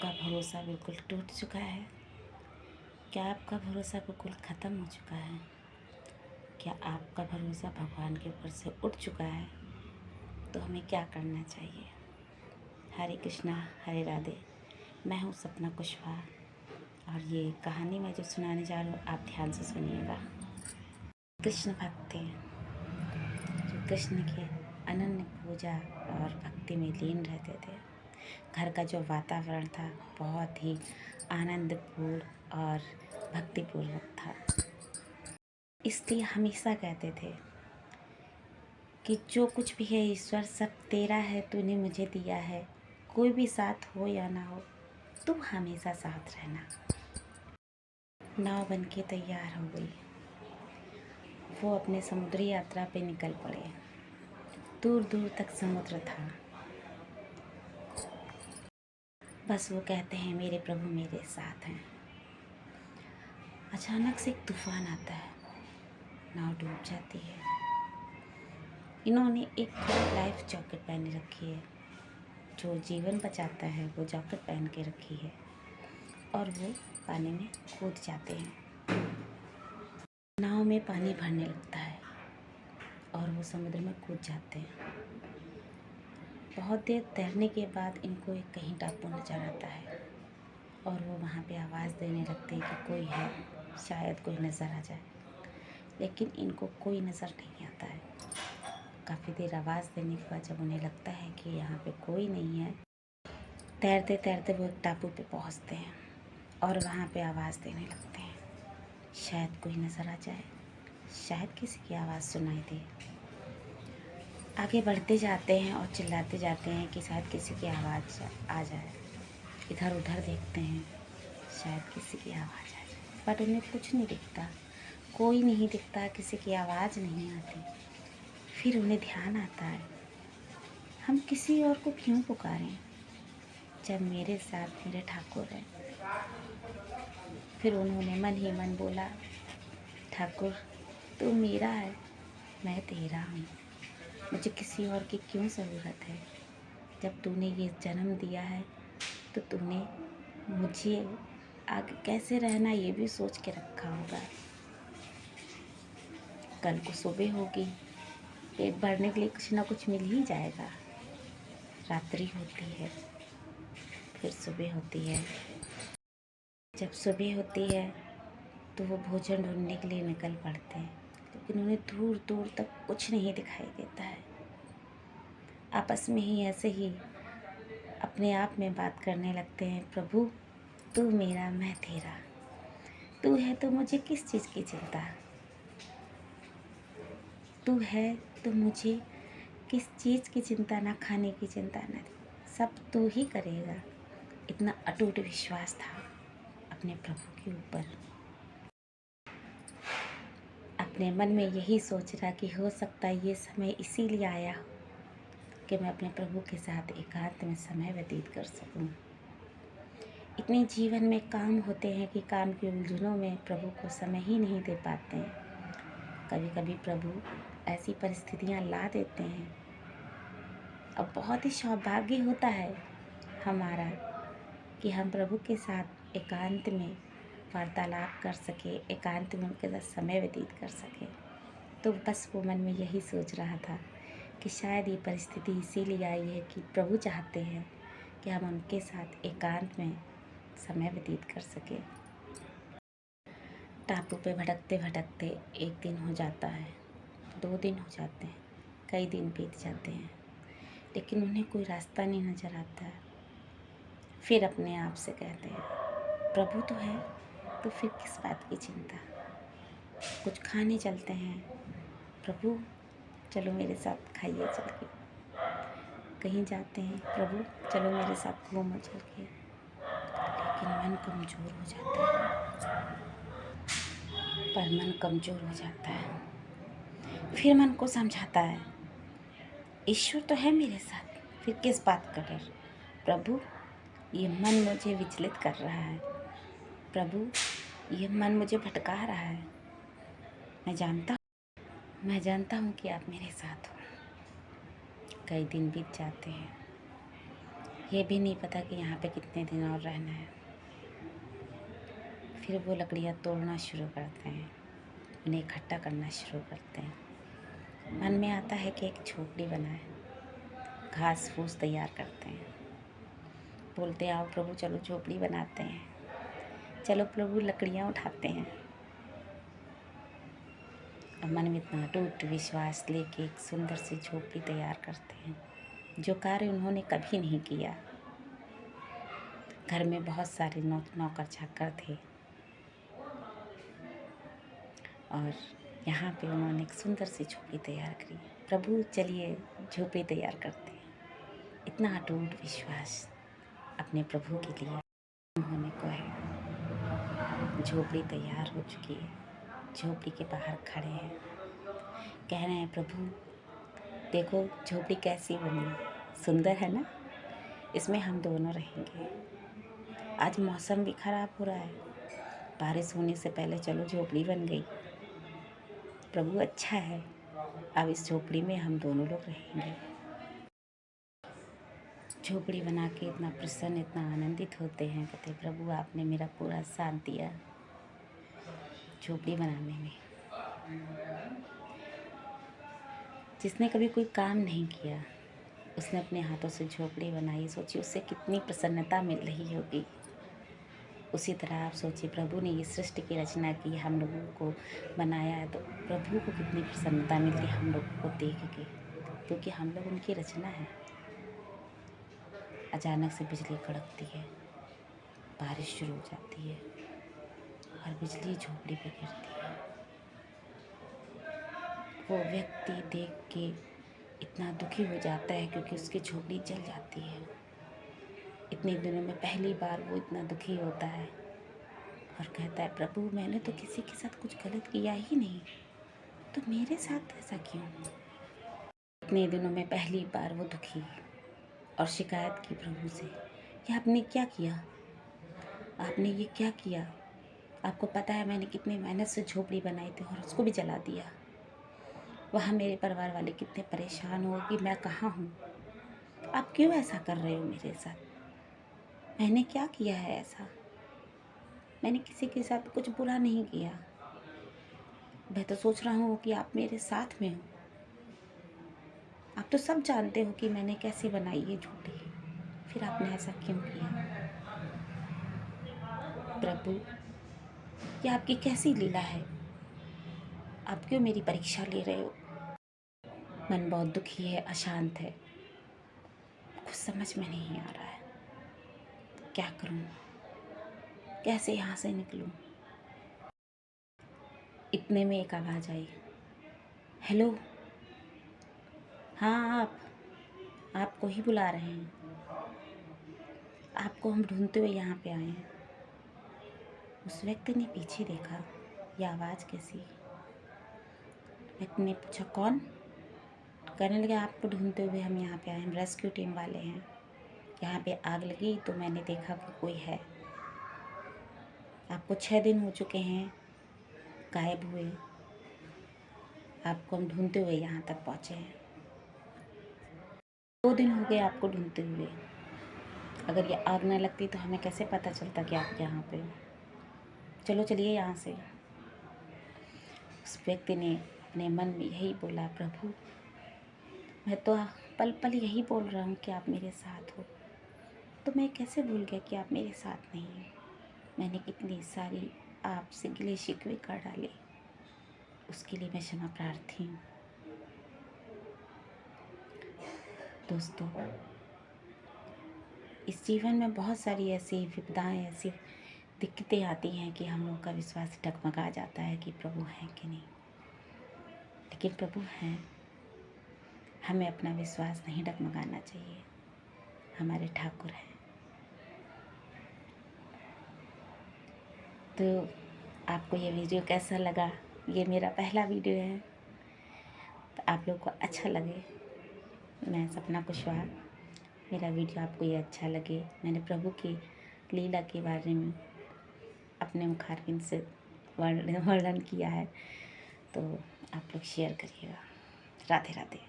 आपका भरोसा बिल्कुल टूट चुका है? क्या आपका भरोसा बिल्कुल ख़त्म हो चुका है? क्या आपका भरोसा भगवान के ऊपर से उठ चुका है? तो हमें क्या करना चाहिए? हरे कृष्णा, हरे राधे। मैं हूँ सपना कुशवाहा और ये कहानी मैं जो सुनाने जा रही हूँ आप ध्यान से सुनिएगा। कृष्ण भक्त थे जो कृष्ण के अनन्य पूजा और भक्ति में लीन रहते थे। घर का जो वातावरण था बहुत ही आनंदपूर्ण और भक्तिपूर्वक था। इसलिए हमेशा कहते थे कि जो कुछ भी है ईश्वर सब तेरा है, तूने मुझे दिया है। कोई भी साथ हो या ना हो, तू हमेशा साथ रहना। नाव बन के तैयार हो गई। वो अपने समुद्री यात्रा पे निकल पड़े। दूर दूर तक समुद्र था। बस वो कहते हैं मेरे प्रभु मेरे साथ हैं। अचानक से एक तूफान आता है, नाव डूब जाती है। इन्होंने एक लाइफ जैकेट पहन रखी है, जो जीवन बचाता है वो जैकेट पहन के रखी है, और वो पानी में कूद जाते हैं। नाव में पानी भरने लगता है और वो समुद्र में कूद जाते हैं। बहुत देर तैरने के बाद इनको एक कहीं टापू नजर आता है और वो वहाँ पे आवाज़ देने लगते हैं कि कोई है, शायद कोई नज़र आ जाए। लेकिन इनको कोई नज़र नहीं आता है। काफ़ी देर आवाज़ देने के बाद जब उन्हें लगता है कि यहाँ पे कोई नहीं है, तैरते तैरते वो एक टापू पे पहुँचते हैं और वहाँ पे आवाज़ देने लगते हैं, शायद कोई नज़र आ जाए, शायद किसी की आवाज़ सुनाई दे। आगे बढ़ते जाते हैं और चिल्लाते जाते हैं कि शायद किसी की आवाज़ आ जाए। इधर उधर देखते हैं, शायद किसी की आवाज़ आ जाए, बट उन्हें कुछ नहीं दिखता, कोई नहीं दिखता, किसी की आवाज़ नहीं आती। फिर उन्हें ध्यान आता है, हम किसी और को क्यों पुकारें जब मेरे साथ मेरे ठाकुर हैं। फिर उन्होंने मन ही मन बोला, ठाकुर तू मेरा है, मैं तेरा हूँ, मुझे किसी और की क्यों ज़रूरत है। जब तूने ये जन्म दिया है तो तूने मुझे आगे कैसे रहना ये भी सोच के रखा होगा। कल को सुबह होगी, पेट भरने के लिए कुछ ना कुछ मिल ही जाएगा। रात्रि होती है, फिर सुबह होती है। जब सुबह होती है तो वो भोजन ढूंढने के लिए निकल पड़ते हैं, लेकिन उन्हें दूर दूर तक कुछ नहीं दिखाई देता है। आपस में ही ऐसे ही अपने आप में बात करने लगते हैं, प्रभु तू मेरा मैं तेरा, तू है तो मुझे किस चीज़ की चिंता, तू है तो मुझे किस चीज़ की चिंता, ना खाने की चिंता, ना सब तू ही करेगा। इतना अटूट विश्वास था अपने प्रभु के ऊपर। अपने मन में यही सोच रहा कि हो सकता है ये समय इसीलिए आया कि मैं अपने प्रभु के साथ एकांत में समय व्यतीत कर सकूं। इतने जीवन में काम होते हैं कि काम की उलझनों में प्रभु को समय ही नहीं दे पाते हैं। कभी कभी प्रभु ऐसी परिस्थितियां ला देते हैं और बहुत ही सौभाग्य होता है हमारा कि हम प्रभु के साथ एकांत में वार्तालाप कर सके, एकांत में उनके साथ समय व्यतीत कर सके। तो बस वो मन में यही सोच रहा था कि शायद ये परिस्थिति इसीलिए आई है कि प्रभु चाहते हैं कि हम उनके साथ एकांत में समय व्यतीत कर सके। टापू पे भटकते भटकते एक दिन हो जाता है, 2 दिन हो जाते हैं, कई दिन बीत जाते हैं, लेकिन उन्हें कोई रास्ता नहीं नज़र आता है। फिर अपने आप से कहते हैं, प्रभु तो है तो फिर किस बात की चिंता। कुछ खाने चलते हैं, प्रभु चलो मेरे साथ खाइए चल के। कहीं जाते हैं, प्रभु चलो मेरे साथ घूमो चल के। लेकिन मन कमज़ोर हो जाता है, पर मन कमज़ोर हो जाता है। फिर मन को समझाता है, ईश्वर तो है मेरे साथ, फिर किस बात का डर। प्रभु ये मन मुझे विचलित कर रहा है, प्रभु ये मन मुझे भटका रहा है। मैं जानता हूँ कि आप मेरे साथ हो। कई दिन बीत जाते हैं, ये भी नहीं पता कि यहाँ पे कितने दिन और रहना है। फिर वो लकड़ियाँ तोड़ना शुरू करते हैं, उन्हें इकट्ठा करना शुरू करते हैं। मन में आता है कि एक झोपड़ी बनाए, घास फूस तैयार करते हैं, बोलते हैं आओ प्रभु चलो झोपड़ी बनाते हैं, चलो प्रभु लकड़ियाँ उठाते हैं। और मन में इतना अटूट विश्वास लेके एक सुंदर सी झोपड़ी तैयार करते हैं, जो कार्य उन्होंने कभी नहीं किया। घर में बहुत सारे नौकर चाकर थे और यहाँ पे उन्होंने एक सुंदर सी झोपड़ी तैयार करी। प्रभु चलिए झोपड़ी तैयार करते हैं। इतना अटूट विश्वास अपने प्रभु के लिए उन्होंने को है। झोपड़ी तैयार हो चुकी है, झोपड़ी के बाहर खड़े हैं, कह रहे हैं प्रभु देखो झोपड़ी कैसी बनी, सुंदर है ना, इसमें हम दोनों रहेंगे। आज मौसम भी ख़राब हो रहा है, बारिश होने से पहले चलो झोपड़ी बन गई। प्रभु अच्छा है, अब इस झोपड़ी में हम दोनों लोग रहेंगे। झोपड़ी बना के इतना प्रसन्न, इतना आनंदित होते हैं, कहते प्रभु आपने मेरा पूरा साथ दिया झोपड़ी बनाने में। जिसने कभी कोई काम नहीं किया उसने अपने हाथों से झोपड़ी बनाई, सोचिए उससे कितनी प्रसन्नता मिल रही होगी। उसी तरह आप सोचिए प्रभु ने ये सृष्टि की रचना की, हम लोगों को बनाया है, तो प्रभु को कितनी प्रसन्नता मिलती है हम लोगों को देख के, क्योंकि हम लोग उनकी रचना है। अचानक से बिजली कड़कती है, बारिश शुरू हो जाती है और बिजली झोपड़ी पे गिरती है। वो व्यक्ति देख के इतना दुखी हो जाता है क्योंकि उसकी झोपड़ी जल जाती है। इतने दिनों में पहली बार वो इतना दुखी होता है और कहता है प्रभु मैंने तो किसी के साथ कुछ गलत किया ही नहीं, तो मेरे साथ ऐसा क्यों। इतने दिनों में पहली बार वो दुखी और शिकायत की प्रभु से कि आपने क्या किया, आपने ये क्या किया, आपको पता है मैंने कितनी मेहनत से झोपड़ी बनाई थी और उसको भी जला दिया। वहाँ मेरे परिवार वाले कितने परेशान हो कि मैं कहाँ हूँ, आप क्यों ऐसा कर रहे हो मेरे साथ, मैंने क्या किया है ऐसा, मैंने किसी के साथ कुछ बुरा नहीं किया। मैं तो सोच रहा हूँ कि आप मेरे साथ में हो, आप तो सब जानते हो कि मैंने कैसे बनाई ये झोपड़ी, फिर आपने ऐसा क्यों किया। प्रभु ये आपकी कैसी लीला है, आप क्यों मेरी परीक्षा ले रहे हो। मन बहुत दुखी है, अशांत है, कुछ समझ में नहीं आ रहा है, क्या करूं, कैसे यहाँ से निकलूं। इतने में एक आवाज़ आई, हेलो, हाँ आपको ही बुला रहे हैं, आपको हम ढूंढते हुए यहाँ पे आए हैं। उस व्यक्ति ने पीछे देखा, यह आवाज़ कैसी। व्यक्ति ने पूछा कौन, कहने लगे आपको ढूंढते हुए हम यहाँ पे आए, हम रेस्क्यू टीम वाले हैं, यहाँ पे आग लगी तो मैंने देखा कि कोई है, आपको 6 दिन हो चुके हैं गायब हुए, आपको हम ढूंढते हुए यहाँ तक पहुँचे हैं। 2 दिन हो गए आपको ढूंढते हुए, अगर ये आग न लगती तो हमें कैसे पता चलता कि आप यहाँ पे हो, चलो चलिए यहाँ से। उस व्यक्ति ने अपने मन में यही बोला, प्रभु मैं तो पल पल यही बोल रहा हूँ कि आप मेरे साथ हो, तो मैं कैसे भूल गया कि आप मेरे साथ नहीं हैं। मैंने कितनी सारी आपसे गिले शिकवे कर डाले, उसके लिए मैं क्षमा प्रार्थी हूँ। दोस्तों इस जीवन में बहुत सारी ऐसी विपदाएं, ऐसी दिक्कतें आती हैं कि हम लोग का विश्वास डगमगा जाता है कि प्रभु हैं कि नहीं, लेकिन प्रभु हैं। हमें अपना विश्वास नहीं डगमगाना चाहिए, हमारे ठाकुर हैं। तो आपको ये वीडियो कैसा लगा, ये मेरा पहला वीडियो है, तो आप लोग को अच्छा लगे, मैं सपना कुशवाहा, मेरा वीडियो आपको ये अच्छा लगे, मैंने प्रभु की लीला के बारे में अपने मुखारबिंद से वर्णन किया है, तो आप लोग शेयर करिएगा। राधे राधे।